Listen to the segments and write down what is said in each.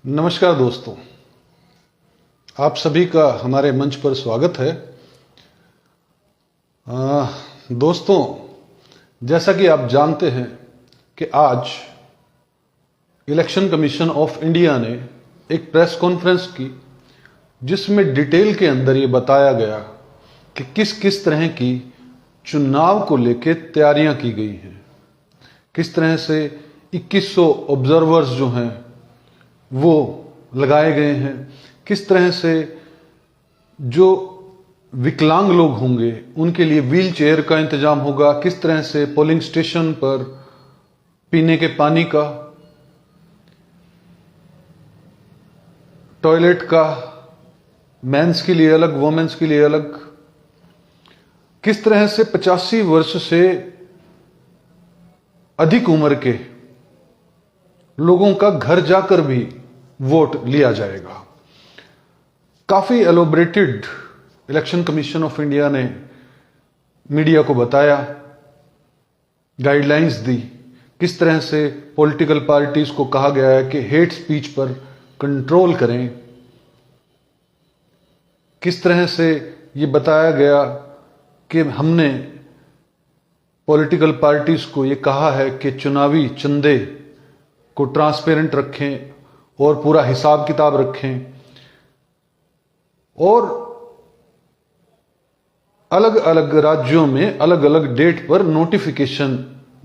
नमस्कार दोस्तों, आप सभी का हमारे मंच पर स्वागत है। दोस्तों, जैसा कि आप जानते हैं कि आज इलेक्शन कमीशन ऑफ इंडिया ने एक प्रेस कॉन्फ्रेंस की, जिसमें डिटेल के अंदर ये बताया गया कि किस किस तरह की चुनाव को लेकर तैयारियां की गई हैं, किस तरह से 2100 ऑब्जर्वर्स जो हैं वो लगाए गए हैं, किस तरह से जो विकलांग लोग होंगे उनके लिए व्हील चेयर का इंतजाम होगा, किस तरह से पोलिंग स्टेशन पर पीने के पानी का, टॉयलेट का, मेंस के लिए अलग, वुमेन्स के लिए अलग, किस तरह से 85 वर्ष से अधिक उम्र के लोगों का घर जाकर भी वोट लिया जाएगा। काफी elaborated election commission of India ने मीडिया को बताया, गाइडलाइंस दी, किस तरह से पॉलिटिकल पार्टीज को कहा गया है कि हेट स्पीच पर कंट्रोल करें, किस तरह से ये बताया गया कि हमने पॉलिटिकल पार्टीज को ये कहा है कि चुनावी चंदे को ट्रांसपेरेंट रखें और पूरा हिसाब किताब रखें, और अलग अलग राज्यों में अलग अलग डेट पर नोटिफिकेशन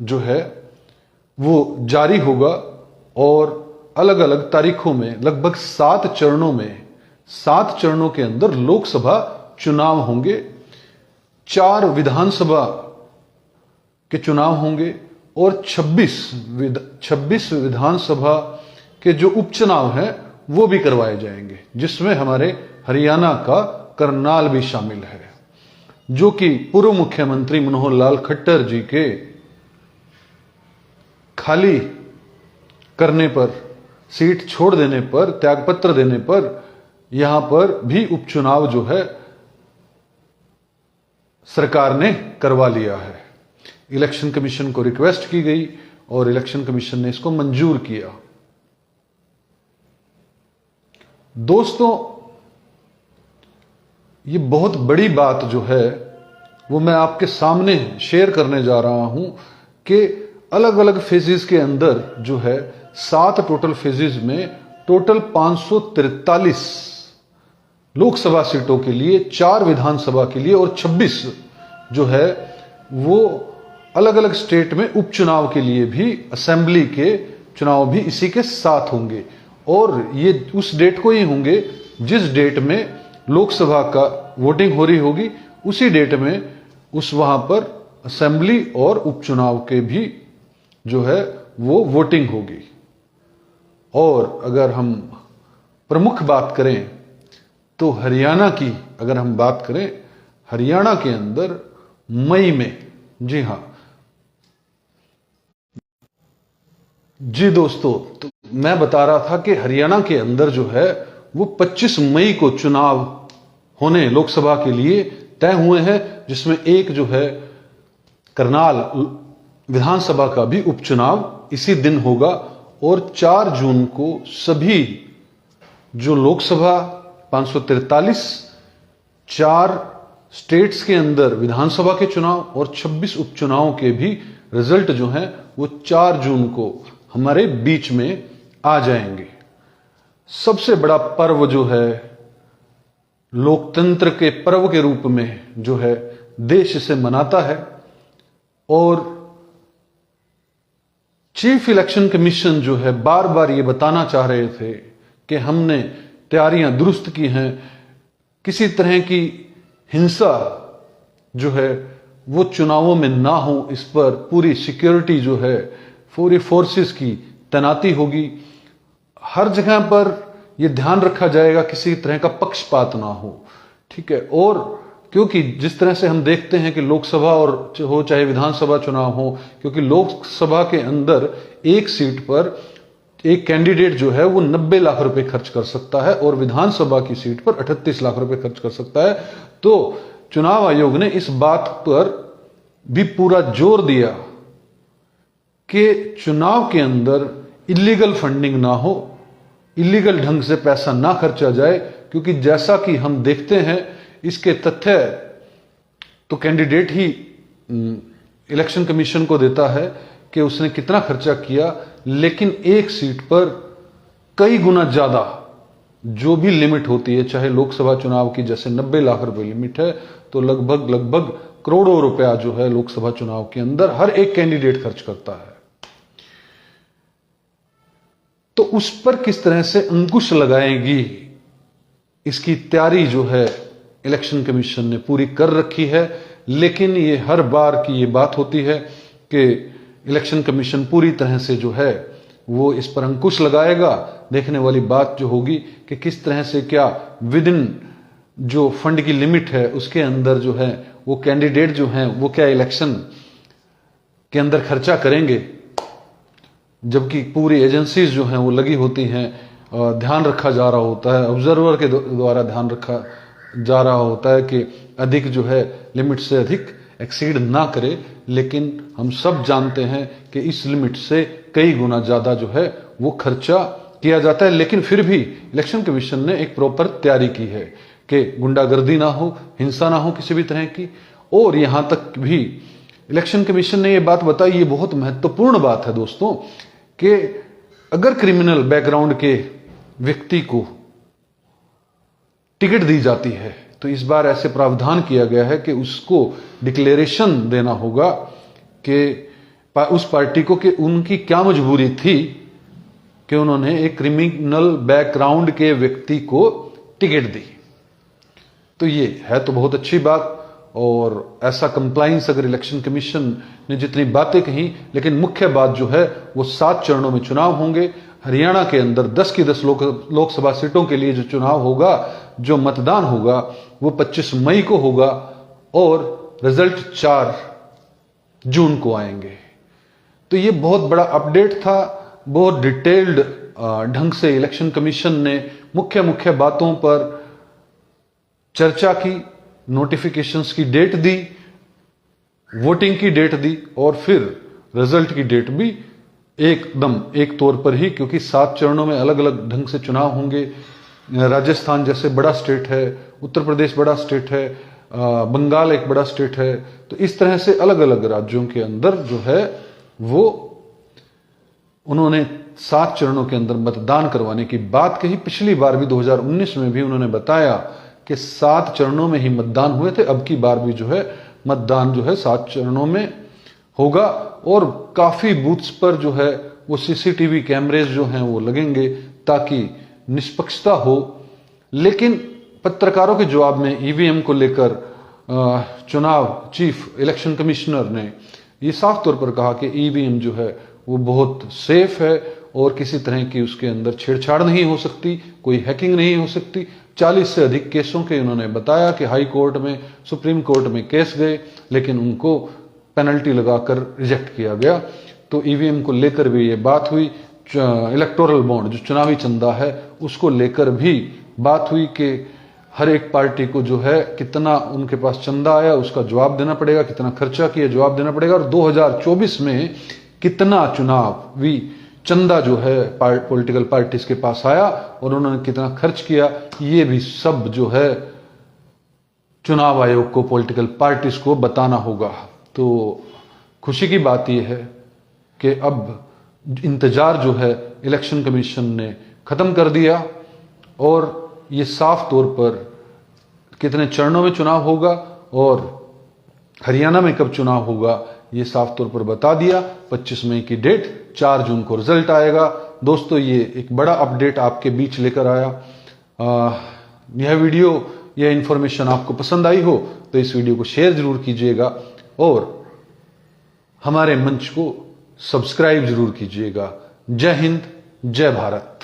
जो है वो जारी होगा, और अलग अलग तारीखों में लगभग 7 चरणों में, 7 चरणों के अंदर लोकसभा चुनाव होंगे, 4 विधानसभा के चुनाव होंगे और 26 विधानसभा के जो उपचुनाव हैं वो भी करवाए जाएंगे, जिसमें हमारे हरियाणा का करनाल भी शामिल है, जो कि पूर्व मुख्यमंत्री मनोहर लाल खट्टर जी के खाली करने पर, सीट छोड़ देने पर, त्यागपत्र देने पर यहां पर भी उपचुनाव जो है सरकार ने करवा लिया है। इलेक्शन कमीशन को रिक्वेस्ट की गई और इलेक्शन कमीशन ने इसको मंजूर किया। दोस्तों, ये बहुत बड़ी बात जो है वो मैं आपके सामने शेयर करने जा रहा हूं कि अलग अलग फेजेस के अंदर जो है 7 टोटल फेजेस में टोटल 543 लोकसभा सीटों के लिए, 4 विधानसभा के लिए और 26 जो है वो अलग अलग स्टेट में उपचुनाव के लिए भी, असेंबली के चुनाव भी इसी के साथ होंगे, और ये उस डेट को ही होंगे जिस डेट में लोकसभा का वोटिंग हो रही होगी, उसी डेट में उस वहां पर असेंबली और उपचुनाव के भी जो है वो वोटिंग होगी। और अगर हम प्रमुख बात करें तो हरियाणा की अगर हम बात करें, हरियाणा के अंदर मई में, जी हां जी दोस्तों, तो मैं बता रहा था कि हरियाणा के अंदर जो है वो 25 मई को चुनाव होने लोकसभा के लिए तय हुए हैं, जिसमें एक जो है करनाल विधानसभा का भी उपचुनाव इसी दिन होगा, और 4 जून को सभी जो लोकसभा 543, 4 स्टेट्स के अंदर विधानसभा के चुनाव और 26 उपचुनावों के भी रिजल्ट जो हैं वो 4 जून को हमारे बीच में आ जाएंगे। सबसे बड़ा पर्व जो है लोकतंत्र के पर्व के रूप में जो है देश इसे मनाता है, और चीफ इलेक्शन कमीशन जो है बार बार ये बताना चाह रहे थे कि हमने तैयारियां दुरुस्त की हैं, किसी तरह की हिंसा जो है वो चुनावों में ना हो, इस पर पूरी सिक्योरिटी जो है, पूरी फोर्सेस की तैनाती होगी, हर जगह पर यह ध्यान रखा जाएगा किसी तरह का पक्षपात ना हो, ठीक है। और क्योंकि जिस तरह से हम देखते हैं कि लोकसभा और हो चाहे विधानसभा चुनाव हो, क्योंकि लोकसभा के अंदर एक सीट पर एक कैंडिडेट जो है वो 90 लाख रुपए खर्च कर सकता है और विधानसभा की सीट पर 38 लाख रुपए खर्च कर सकता है। तो चुनाव आयोग ने इस बात पर भी पूरा जोर दिया कि चुनाव के अंदर इलीगल फंडिंग ना हो, इलीगल ढंग से पैसा ना खर्चा जाए, क्योंकि जैसा कि हम देखते हैं इसके तथ्य तो कैंडिडेट ही इलेक्शन कमीशन को देता है कि उसने कितना खर्चा किया, लेकिन एक सीट पर कई गुना ज्यादा जो भी लिमिट होती है, चाहे लोकसभा चुनाव की जैसे 90 लाख रुपए लिमिट है, तो लगभग करोड़ों रुपया जो है लोकसभा चुनाव के अंदर हर एक कैंडिडेट खर्च करता है। तो उस पर किस तरह से अंकुश लगाएगी, इसकी तैयारी जो है इलेक्शन कमीशन ने पूरी कर रखी है। लेकिन ये हर बार की ये बात होती है कि इलेक्शन कमीशन पूरी तरह से जो है वो इस पर अंकुश लगाएगा। देखने वाली बात जो होगी कि किस तरह से, क्या विद इन जो फंड की लिमिट है उसके अंदर जो है वो कैंडिडेट जो हैं वो क्या इलेक्शन के अंदर खर्चा करेंगे, जबकि पूरी एजेंसीज जो हैं वो लगी होती हैं, ध्यान रखा जा रहा होता है, ऑब्जर्वर के द्वारा ध्यान रखा जा रहा होता है कि अधिक जो है लिमिट से अधिक एक्सीड ना करे। लेकिन हम सब जानते हैं कि इस लिमिट से कई गुना ज्यादा जो है वो खर्चा किया जाता है। लेकिन फिर भी इलेक्शन कमीशन ने एक प्रॉपर तैयारी की है कि गुंडागर्दी ना हो, हिंसा ना हो किसी भी तरह की। और यहां तक भी इलेक्शन कमीशन ने ये बात बताई, ये बहुत महत्वपूर्ण बात है दोस्तों, कि अगर क्रिमिनल बैकग्राउंड के व्यक्ति को टिकट दी जाती है तो इस बार ऐसे प्रावधान किया गया है कि उसको डिक्लेरेशन देना होगा कि उस पार्टी को कि उनकी क्या मजबूरी थी कि उन्होंने एक क्रिमिनल बैकग्राउंड के व्यक्ति को टिकट दी। तो ये है तो बहुत अच्छी बात, और ऐसा कंप्लाइंस अगर इलेक्शन कमीशन ने जितनी बातें कही, लेकिन मुख्य बात जो है वो 7 चरणों में चुनाव होंगे। हरियाणा के अंदर 10 की 10 लोकसभा सीटों के लिए जो चुनाव होगा, जो मतदान होगा वो 25 मई को होगा और रिजल्ट 4 जून को आएंगे। तो ये बहुत बड़ा अपडेट था, बहुत डिटेल्ड ढंग से इलेक्शन कमीशन ने मुख्य मुख्य बातों पर चर्चा की, नोटिफिकेशंस की डेट दी, वोटिंग की डेट दी और फिर रिजल्ट की डेट भी एकदम एक तौर पर ही, क्योंकि 7 चरणों में अलग अलग ढंग से चुनाव होंगे। राजस्थान जैसे बड़ा स्टेट है, उत्तर प्रदेश बड़ा स्टेट है, बंगाल एक बड़ा स्टेट है, तो इस तरह से अलग अलग राज्यों के अंदर जो है वो उन्होंने 7 चरणों के अंदर मतदान करवाने की बात कही। पिछली बार भी 2019 में भी उन्होंने बताया कि 7 चरणों में ही मतदान हुए थे, अब की बार भी जो है मतदान जो है 7 चरणों में होगा। और काफी बूथ्स पर जो है वो सीसीटीवी कैमरेज जो हैं वो लगेंगे ताकि निष्पक्षता हो। लेकिन पत्रकारों के जवाब में ईवीएम को लेकर चुनाव चीफ इलेक्शन कमिश्नर ने ये साफ तौर पर कहा कि ईवीएम जो है वो बहुत सेफ है और किसी तरह की उसके अंदर छेड़छाड़ नहीं हो सकती, कोई हैकिंग नहीं हो सकती। 40 से अधिक केसों के उन्होंने बताया कि हाई कोर्ट में, सुप्रीम कोर्ट में केस गए, लेकिन उनको पेनल्टी लगाकर रिजेक्ट किया गया। तो ईवीएम को लेकर भी ये बात हुई। इलेक्टोरल बॉन्ड जो चुनावी चंदा है उसको लेकर भी बात हुई कि हर एक पार्टी को जो है कितना उनके पास चंदा आया उसका जवाब देना पड़ेगा, कितना खर्चा किया जवाब देना पड़ेगा, और 2024 में कितना चुनावी चंदा जो है पॉलिटिकल पार्टीज के पास आया और उन्होंने कितना खर्च किया, ये भी सब जो है चुनाव आयोग को, पॉलिटिकल पार्टीज को बताना होगा। तो खुशी की बात यह है कि अब इंतजार जो है इलेक्शन कमीशन ने खत्म कर दिया और ये साफ तौर पर कितने चरणों में चुनाव होगा और हरियाणा में कब चुनाव होगा ये साफ तौर पर बता दिया। 25 मई की डेट, 4 जून को रिजल्ट आएगा। दोस्तों ये एक बड़ा अपडेट आपके बीच लेकर आया। यह वीडियो, यह इंफॉर्मेशन आपको पसंद आई हो तो इस वीडियो को शेयर जरूर कीजिएगा और हमारे मंच को सब्सक्राइब जरूर कीजिएगा। जय हिंद, जय भारत।